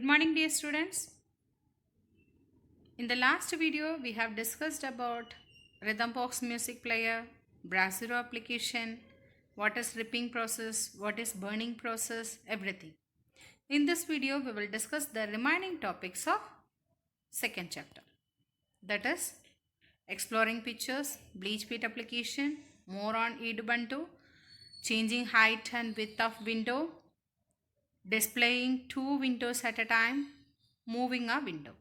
Good morning, dear students. In the last video, we have discussed about Rhythmbox music player, Brasero application, what is ripping process, what is burning process, everything. In this video, we will discuss the remaining topics of second chapter. That is exploring pictures, bleach pit application, more on Ubuntu, changing height and width of window, displaying two windows at a time, moving a window.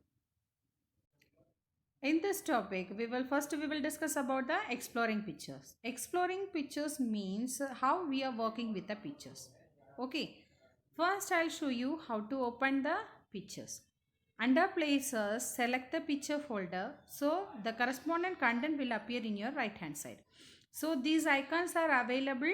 In this topic, we will discuss about the exploring pictures. Exploring pictures means how we are working with the pictures. Okay. First, I'll show you how to open the pictures. Under places, select the picture folder. So, the corresponding content will appear in your right hand side. So, these icons are available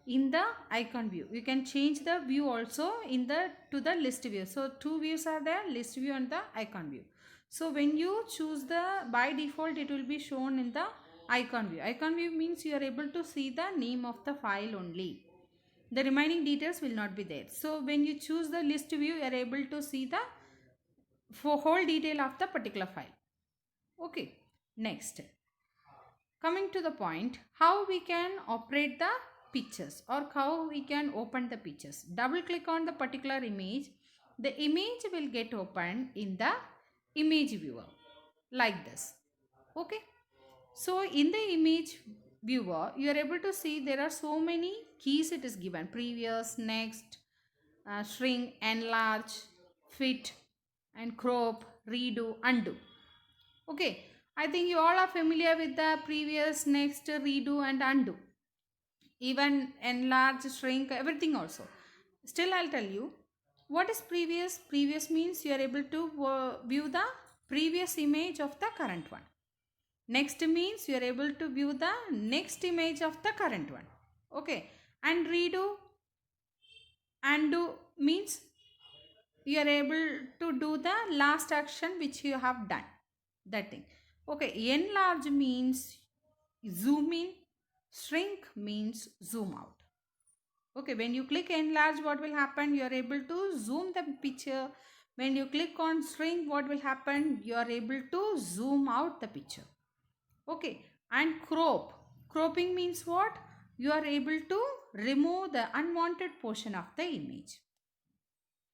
in the icon view. You can change the view also to the list view. So, two views are there, list view and the icon view. So when you choose by default it will be shown in the icon view. Icon view means you are able to see the name of the file only. The remaining details will not be there. So when you choose the list view, you are able to see the whole detail of the particular file. Okay. Next, coming to the point, how we can operate the pictures or how we can open the pictures. Double click on the particular image. The image will get opened in the image viewer like this. Okay. So in the image viewer, you are able to see there are so many keys it is given: previous, next, shrink, enlarge, fit and crop, redo, undo. Okay. I think you all are familiar with the previous, next, redo and undo. Even enlarge, shrink, everything also. Still I'll tell you what is previous. Previous means you are able to view the previous image of the current one. Next means you are able to view the next image of the current one. Okay. And redo, undo means you are able to do the last action which you have done. That thing. Okay. Enlarge means zoom in. Shrink means zoom out. Okay, when you click enlarge, what will happen? You are able to zoom the picture. When you click on shrink, what will happen? You are able to zoom out the picture. Okay, and crop. Cropping means what? You are able to remove the unwanted portion of the image.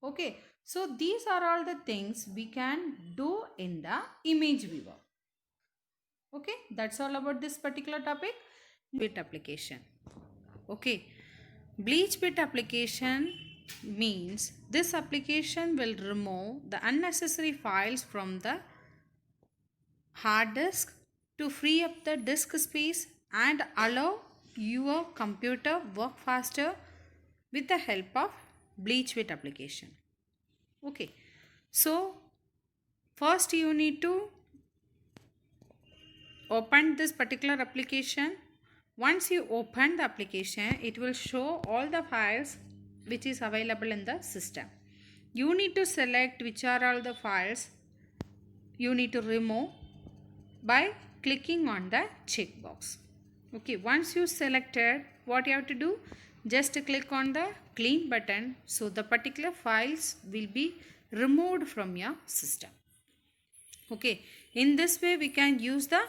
Okay, so these are all the things we can do in the image viewer. Okay, that's all about this particular topic. Bit application. Okay, bleach bit application means this application will remove the unnecessary files from the hard disk to free up the disk space and allow your computer work faster with the help of bleach bit application. Okay, so first you need to open this particular application. Once you open the application, it will show all the files which is available in the system. You need to select which are all the files you need to remove by clicking on the checkbox. Okay, once you selected, what you have to do? Just click on the clean button, so the particular files will be removed from your system. Okay, in this way we can use the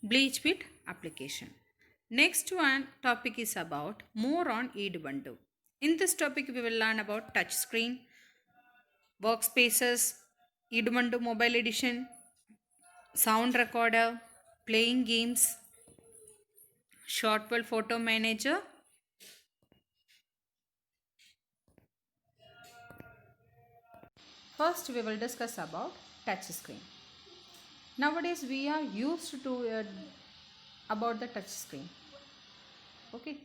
bleach bit application. Next one topic is about more on Ubuntu. In this topic we will learn about touch screen, workspaces, Ubuntu mobile edition, sound recorder, playing games, Shotwell photo manager. First we will discuss about touch screen. Nowadays we are used to about the touch screen. Okay,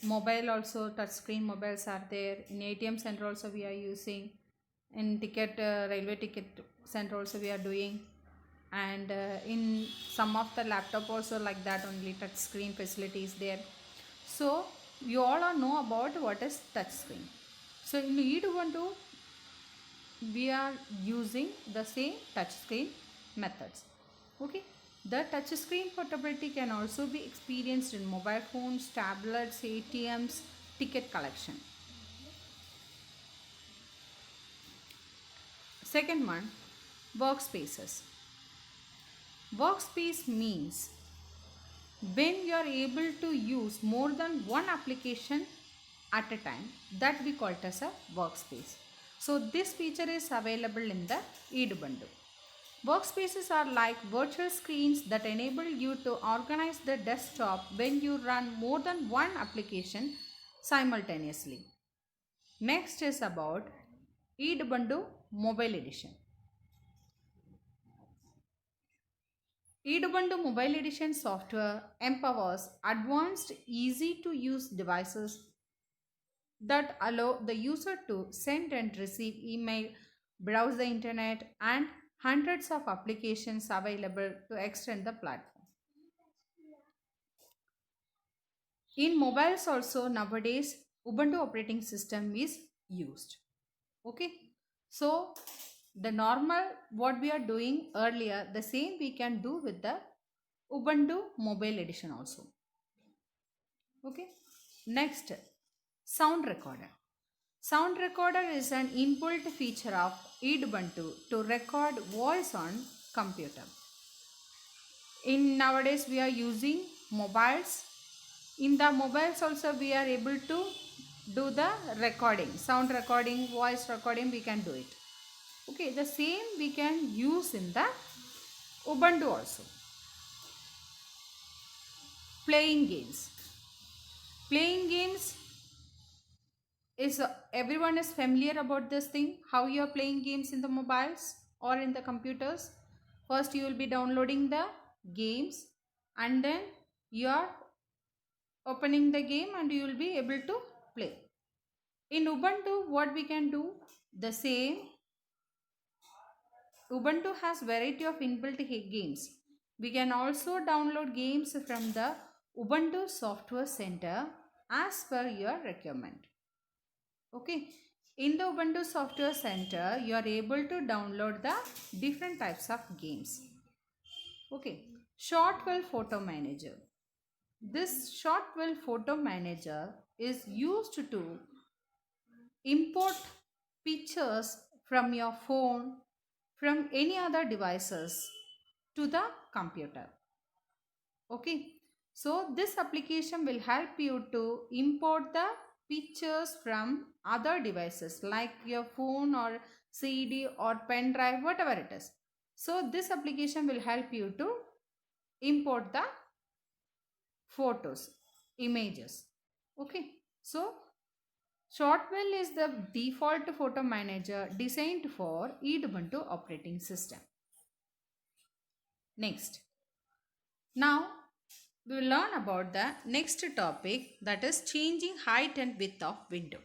mobile also, touch screen mobiles are there. In ATM center also we are using. In railway ticket center also we are doing. And in some of the laptop also like that only touch screen facility is there. So you all know about what is touch screen. So in Ubuntu we are using the same touch screen methods. Okay, the touch screen portability can also be experienced in mobile phones, tablets, ATMs, ticket collection. Second one, workspaces. Workspace means when you are able to use more than one application at a time, that we call it as a workspace. So this feature is available in the eDubuntu. Workspaces are like virtual screens that enable you to organize the desktop when you run more than one application simultaneously. Next is about eDubuntu Mobile Edition. eDubuntu Mobile Edition software empowers advanced, easy to use devices that allow the user to send and receive email, browse the internet, and hundreds of applications available to extend the platform. In mobiles also nowadays Ubuntu operating system is used. Okay, so the normal what we are doing earlier, the same we can do with the Ubuntu Mobile Edition also. Okay, next, sound recorder. Sound recorder is an inbuilt feature of eDubuntu to record voice on computer. In nowadays we are using mobiles. In the mobiles also we are able to do the recording, sound recording, voice recording, we can do it. Okay, the same we can use in the Ubuntu also. Playing games. Playing games is everyone is familiar about this thing, how you are playing games in the mobiles or in the computers. First you will be downloading the games and then you are opening the game and you will be able to play. In Ubuntu what we can do, the same. Ubuntu has variety of inbuilt games. We can also download games from the Ubuntu Software Center as per your requirement. Okay, in the Ubuntu Software Center you are able to download the different types of games. Okay, Shotwell Photo Manager. This Shotwell Photo Manager is used to import pictures from your phone, from any other devices to the computer. Okay, so this application will help you to import the pictures from other devices like your phone or CD or pen drive, whatever it is. So this application will help you to import the photos, images. Okay, so Shotwell is the default photo manager designed for eDubuntu operating system. Next, now we will learn about the next topic, that is changing height and width of window.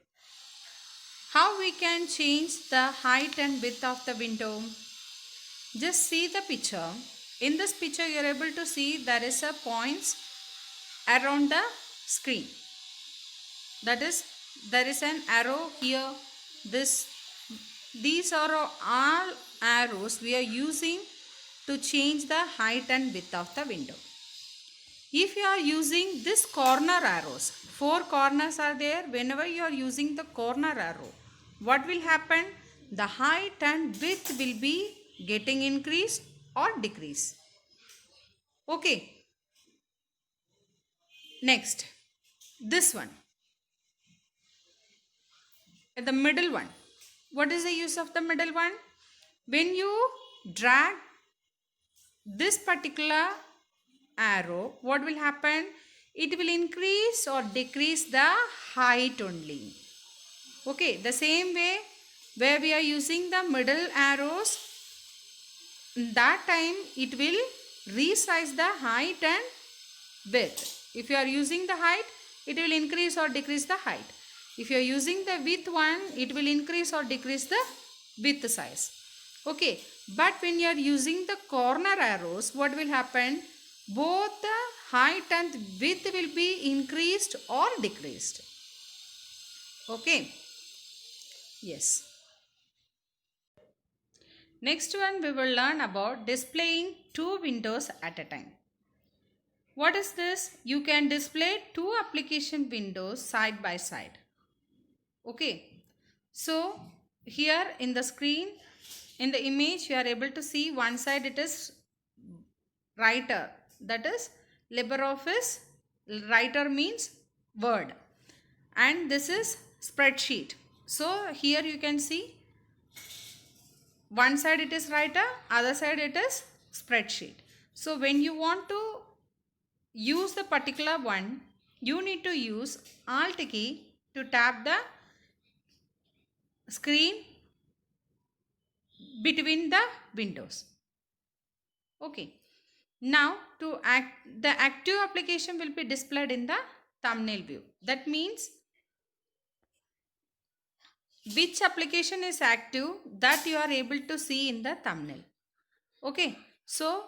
How we can change the height and width of the window? Just see the picture. In this picture you are able to see there is a points around the screen. That is, there is an arrow here. These are all arrows we are using to change the height and width of the window. If you are using this corner arrows, 4 corners are there. Whenever you are using the corner arrow, what will happen? The height and width will be getting increased or decreased. Okay. Next, this one. The middle one. What is the use of the middle one? When you drag this particular arrow, what will happen? It will increase or decrease the height only. Okay, the same way where we are using the middle arrows, that time it will resize the height and width. If you are using the height, it will increase or decrease the height. If you are using the width one, it will increase or decrease the width size. Okay, but when you are using the corner arrows, what will happen? Both the height and width will be increased or decreased. Okay. Yes. Next one we will learn about displaying 2 windows at a time. What is this? You can display 2 application windows side by side. Okay. So here in the screen in the image you are able to see one side it is writer, that is LibreOffice. Writer means word, and this is spreadsheet. So here you can see one side it is writer, other side it is spreadsheet. So when you want to use the particular one, you need to use Alt key to tap the screen between the windows. Okay. Now the active application will be displayed in the thumbnail view. That means which application is active, that you are able to see in the thumbnail. Okay. So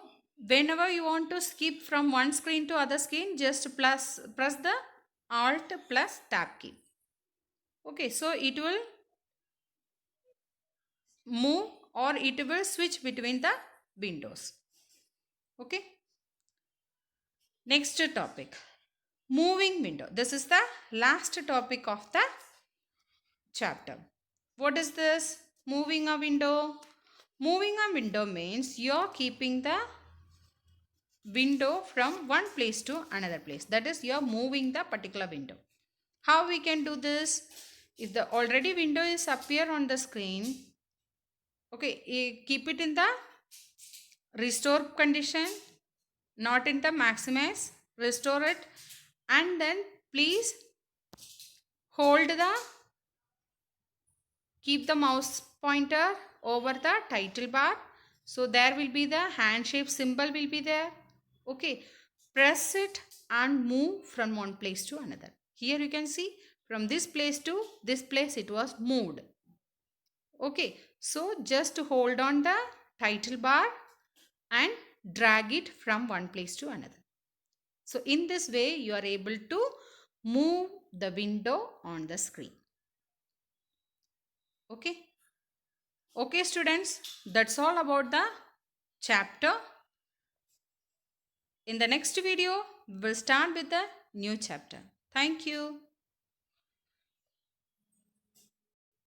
whenever you want to skip from one screen to other screen, just press the Alt plus tab key. Okay. So it will move or it will switch between the windows. Okay. Next topic, moving window. This is the last topic of the chapter. What is this? Moving a window. Moving a window means you are keeping the window from one place to another place. That is, you are moving the particular window. How we can do this? If the already window is appear on the screen, okay, keep it in the restore condition, not in the maximize. Restore it, and then please hold the keep the mouse pointer over the title bar. So there will be the hand shape symbol will be there. Okay, press it and move from one place to another. Here you can see from this place to this place it was moved. Okay, so just hold on the title bar and drag it from one place to another. So in this way you are able to move the window on the screen. Okay. Okay students, that's all about the chapter. In the next video, we'll start with the new chapter. Thank you.